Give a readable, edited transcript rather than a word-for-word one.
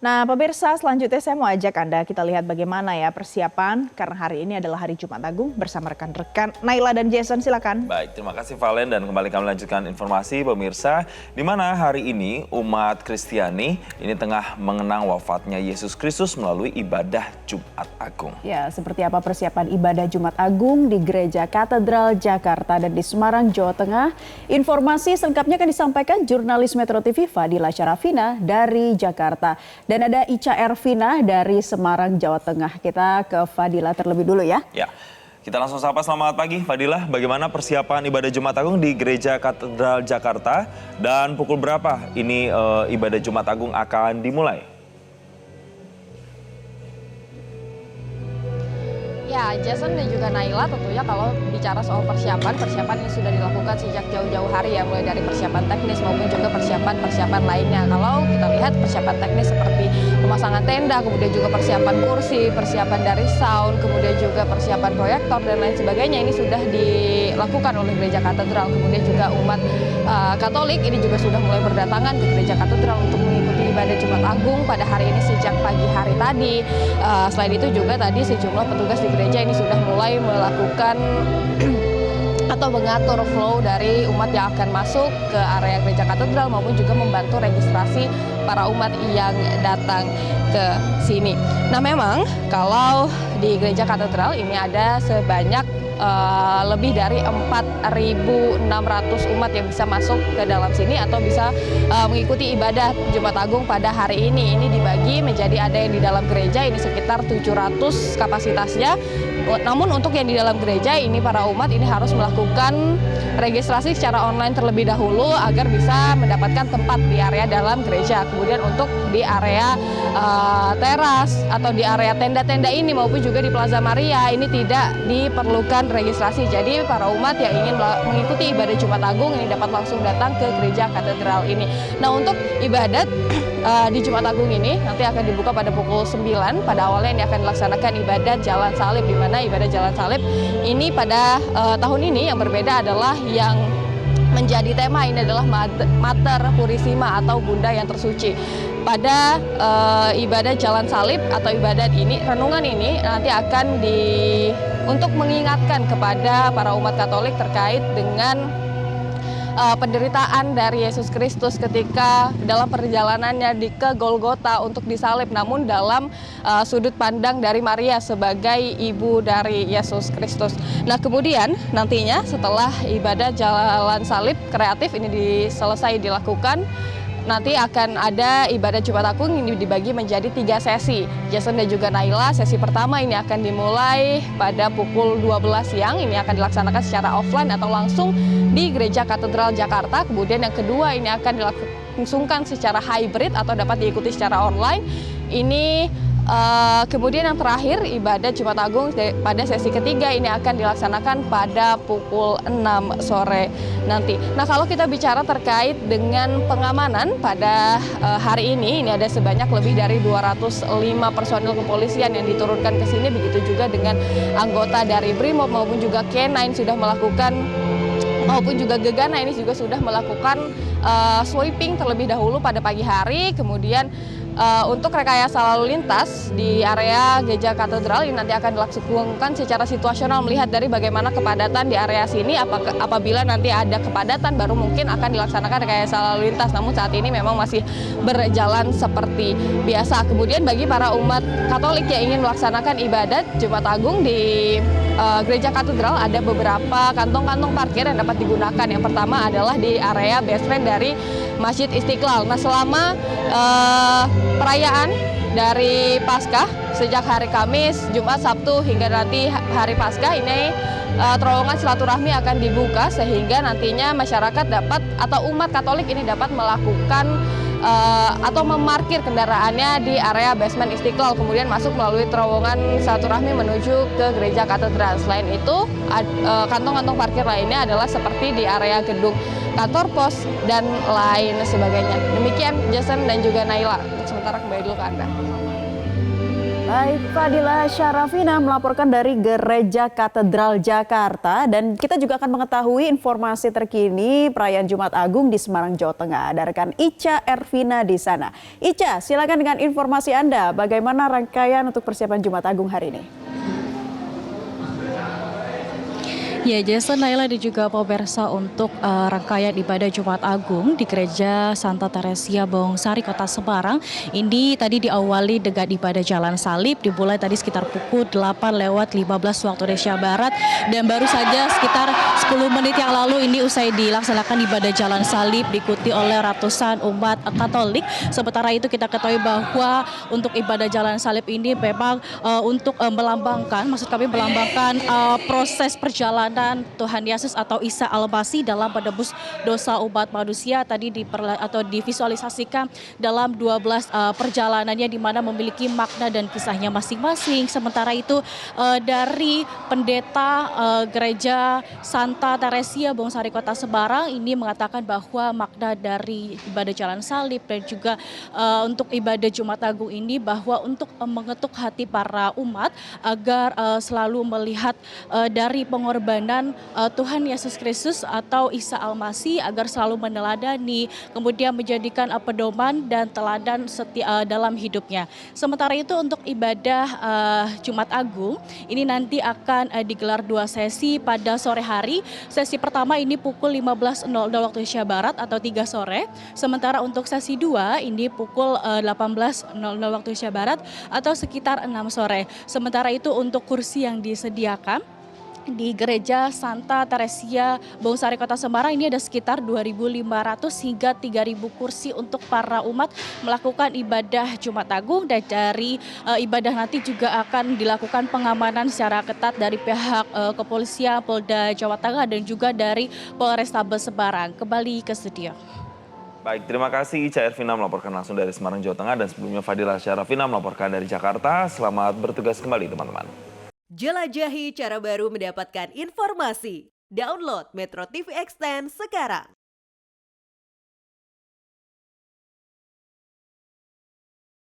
Nah, pemirsa, selanjutnya saya mau ajak Anda kita lihat bagaimana ya persiapan karena hari ini adalah hari Jumat Agung bersama rekan-rekan Naila dan Jason. Silakan. Baik, terima kasih Valen dan kembali kami lanjutkan informasi pemirsa di mana hari ini umat Kristiani ini tengah mengenang wafatnya Yesus Kristus melalui ibadah Jumat Agung. Ya, seperti apa persiapan ibadah Jumat Agung di Gereja Katedral Jakarta dan di Semarang, Jawa Tengah? Informasi selengkapnya akan disampaikan jurnalis Metro TV Fadila Syarafina dari Jakarta. Dan ada Ica Ervina dari Semarang, Jawa Tengah. Kita ke Fadila terlebih dulu ya. Ya, kita langsung sapa. Selamat pagi Fadila. Bagaimana persiapan ibadah Jumat Agung di Gereja Katedral Jakarta dan pukul berapa ini ibadah Jumat Agung akan dimulai? Ya, Jason dan juga Naila, tentunya kalau bicara soal persiapan ini sudah dilakukan sejak jauh-jauh hari ya, mulai dari persiapan teknis maupun juga persiapan lainnya. Kalau kita lihat persiapan teknis seperti pemasangan tenda, kemudian juga persiapan kursi, persiapan dari sound, kemudian juga persiapan proyektor dan lain sebagainya, ini sudah dilakukan oleh Gereja Katedral. Kemudian juga umat Katolik ini juga sudah mulai berdatangan ke Gereja Katedral untuk mengikuti ibadah Jumat Agung pada hari ini sejak pagi hari tadi. Selain itu juga tadi sejumlah petugas di gereja ini sudah mulai melakukan atau mengatur flow dari umat yang akan masuk ke area Gereja Katedral maupun juga membantu registrasi para umat yang datang ke sini. Nah, memang kalau di Gereja Katedral ini ada sebanyak lebih dari 4.600 umat yang bisa masuk ke dalam sini atau bisa mengikuti ibadah Jumat Agung pada hari ini. Ini dibagi menjadi ada yang di dalam gereja ini sekitar 700 kapasitasnya. Namun untuk yang di dalam gereja ini para umat ini harus melakukan registrasi secara online terlebih dahulu agar bisa mendapatkan tempat di area dalam gereja. Kemudian untuk di area teras atau di area tenda-tenda ini maupun juga di Plaza Maria ini tidak diperlukan registrasi. Jadi para umat yang ingin mengikuti ibadah Jumat Agung ini dapat langsung datang ke Gereja Katedral ini. Nah, untuk ibadat di Jumat Agung ini nanti akan dibuka pada pukul 9. Pada awalnya ini akan dilaksanakan ibadat Jalan Salib, di mana ibadah Jalan Salib ini pada tahun ini yang berbeda adalah yang menjadi tema ini adalah Mater Purisima atau Bunda yang Tersuci. Pada ibadah Jalan Salib atau ibadat ini, renungan ini nanti akan untuk mengingatkan kepada para umat Katolik terkait dengan penderitaan dari Yesus Kristus ketika dalam perjalanannya ke Golgota untuk disalib, namun dalam sudut pandang dari Maria sebagai ibu dari Yesus Kristus. Nah, kemudian nantinya setelah ibadah Jalan Salib kreatif ini selesai dilakukan, nanti akan ada ibadah Jumat Agung ini dibagi menjadi 3 sesi. Jason dan juga Naila, sesi pertama ini akan dimulai pada pukul 12 siang. Ini akan dilaksanakan secara offline atau langsung di Gereja Katedral Jakarta. Kemudian yang kedua ini akan dilangsungkan secara hybrid atau dapat diikuti secara online. Ini kemudian yang terakhir ibadah Jumat Agung pada sesi ketiga ini akan dilaksanakan pada pukul 6 sore nanti. Nah, kalau kita bicara terkait dengan pengamanan pada hari ini ada sebanyak lebih dari 205 personil kepolisian yang diturunkan ke sini, begitu juga dengan anggota dari Brimob maupun juga K9 sudah melakukan maupun juga Gegana ini juga sudah melakukan sweeping terlebih dahulu pada pagi hari. Kemudian untuk rekayasa lalu lintas di area Gereja Katedral ini nanti akan dilakukan secara situasional melihat dari bagaimana kepadatan di area sini. Apabila nanti ada kepadatan baru mungkin akan dilaksanakan rekayasa lalu lintas. Namun saat ini memang masih berjalan seperti biasa. Kemudian bagi para umat Katolik yang ingin melaksanakan ibadat Jumat Agung di Gereja Katedral ada beberapa kantong-kantong parkir yang dapat digunakan. Yang pertama adalah di area basement dari Masjid Istiqlal. Nah, selama perayaan dari Paskah sejak hari Kamis, Jumat, Sabtu hingga nanti hari Paskah ini terowongan silaturahmi akan dibuka sehingga nantinya masyarakat dapat atau umat Katolik ini dapat melakukan atau memarkir kendaraannya di area basement Istiqlal, kemudian masuk melalui terowongan silaturahmi menuju ke Gereja Katedral. Selain itu, kantong-kantong parkir lainnya adalah seperti di area gedung kantor pos dan lain sebagainya. Demikian Jason dan juga Naila. Untuk sementara kembali dulu ke Anda. Baik, Fadila Syarafina melaporkan dari Gereja Katedral Jakarta dan kita juga akan mengetahui informasi terkini perayaan Jumat Agung di Semarang, Jawa Tengah. Ada rekan Ica Ervina di sana. Ica, silakan dengan informasi Anda. Bagaimana rangkaian untuk persiapan Jumat Agung hari ini? Ya, Jason, Naila dan juga pemirsa untuk rangkaian ibadah Jumat Agung di Gereja Santa Teresia Bawangsari Kota Semarang ini tadi diawali dengan ibadah Jalan Salib, dimulai tadi sekitar pukul 8:15 waktu Indonesia Barat, dan baru saja sekitar 10 menit yang lalu ini usai dilaksanakan ibadah Jalan Salib diikuti oleh ratusan umat Katolik. Sementara itu kita ketahui bahwa untuk ibadah Jalan Salib ini memang untuk melambangkan proses perjalanan Tuhan Yesus atau Isa Al-Masih dalam menebus dosa umat manusia. Tadi divisualisasikan dalam 12 perjalanannya di mana memiliki makna dan kisahnya masing-masing. Sementara itu dari pendeta Gereja Santa Teresia Bawangsari Kota Semarang ini mengatakan bahwa makna dari ibadah Jalan Salib dan juga untuk ibadah Jumat Agung ini bahwa untuk mengetuk hati para umat agar selalu melihat dari pengorbanan Tuhan Yesus Kristus atau Isa Al-Masih agar selalu meneladani, kemudian menjadikan pedoman dan teladan dalam hidupnya. Sementara itu untuk ibadah Jumat Agung ini nanti akan digelar 2 sesi pada sore hari. Sesi pertama ini pukul 15.00 waktu Indonesia Barat atau 3 sore. Sementara untuk sesi 2 ini pukul 18.00 waktu Indonesia Barat atau sekitar 6 sore. Sementara itu untuk kursi yang disediakan di Gereja Santa Teresia Bawangsari Kota Semarang ini ada sekitar 2.500 hingga 3.000 kursi untuk para umat melakukan ibadah Jumat Agung, dan dari ibadah nanti juga akan dilakukan pengamanan secara ketat dari pihak kepolisian Polda Jawa Tengah dan juga dari Polrestabes Semarang. Kembali ke studio. Baik, terima kasih Ica Ervina melaporkan langsung dari Semarang, Jawa Tengah, dan sebelumnya Fadila Syarafina melaporkan dari Jakarta. Selamat bertugas kembali teman-teman. Jelajahi cara baru mendapatkan informasi. Download Metro TV Extend sekarang.